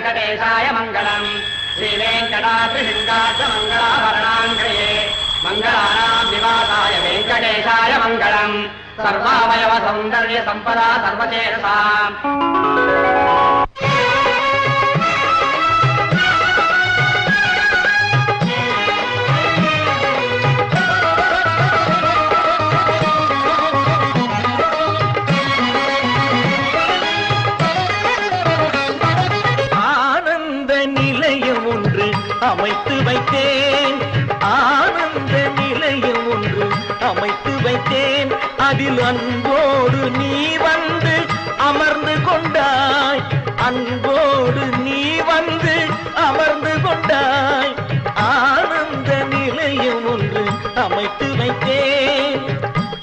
वेङ्कटेशाय मङ्गलम् श्रीवेङ्कटाद्रिशृङ्गार्चमङ्गलाभरणाङ्गये मङ्गलानां निवासाय वेङ्कटेशाय मङ्गलम् सर्वावयव सौन्दर्य सम्पदा सर्वचेतसाम् அமைத்து வைத்தேன் ஆனந்த நிலையம் ஒன்று அமைத்து வைத்தேன் அதில் அன்போடு நீ வந்து அமர்ந்து கொண்டாய் அன்போடு நீ வந்து அமர்ந்து கொண்டாய் ஆனந்த நிலையம் ஒன்று அமைத்து வைத்தேன்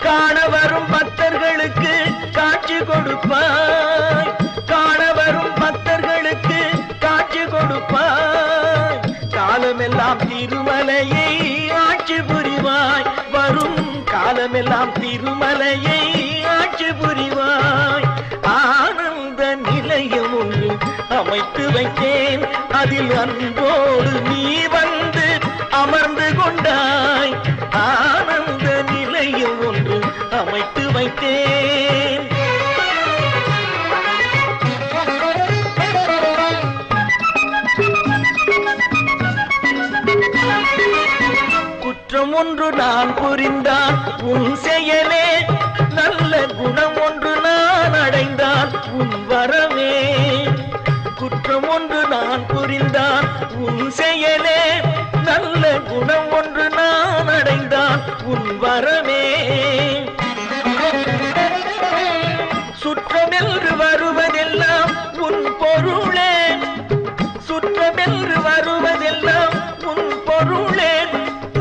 காண வரும் பக்தர்களுக்கு காட்சி கொடுப்பாய் காண வரும் பக்தர்களுக்கு காட்சி கொடுப்பாய் காலமெல்லாம் திருமலையை ஆட்சி புரிவாய் வரும் காலமெல்லாம் திருமலையை ஆட்சி புரிவாய் ஆனந்த நிலையம் ஒன்று அமைத்து வைத்தேன் அதில் அன்போடு நீ வந்து அமர்ந்து கொண்டாய் ஆனந்த நிலையம் ஒன்று அமைத்து வைத்தேன் குற்றம் ஒன்று நான் புரிந்தான் உன் செயலே நல்ல குணம் ஒன்று நான் அடைந்தான் உன் வரவே குற்றம் ஒன்று நான் புரிந்தான் உன் செயலே நல்ல குணம் ஒன்று நான் அடைந்தான் உன் வரவே சுற்றமென்று வருவதெல்லாம் உன் பொருளே சுற்றமென்று வருவதெல்லாம் உன் பொருளே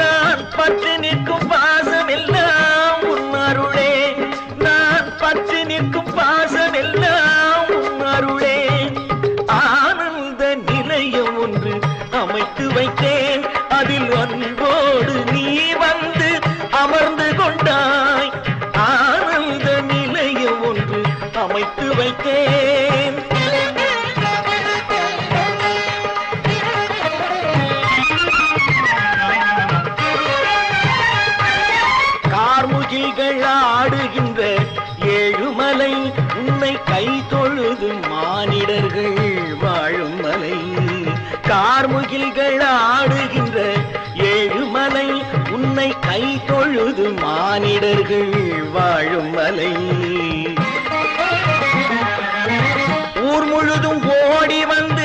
நான் பற்றி நிற்கும் பாசம் எல்லாம் உன் அருளே நான் பற்றி நிற்கும் பாசம் எல்லாம் உன் அருளே ஆனந்த நிலையம் ஒன்று அமைத்து வைத்தேன் அதில் அன்போடு நீ வந்து அமர்ந்து கொண்டாய் ஆனந்த நிலையம் ஒன்று அமைத்து வைத்தேன் கார்முகில்கள் ஆடுகின்ற ஏழுமலை உன்னை கை தொழுது மானிடர்கள் வாழும் மலை கார்முகில்கள் ஆடுகின்ற ஏழுமலை உன்னை கை தொழுது மானிடர்கள் வாழும் மலை ஊர் முழுதும் ஓடி வந்து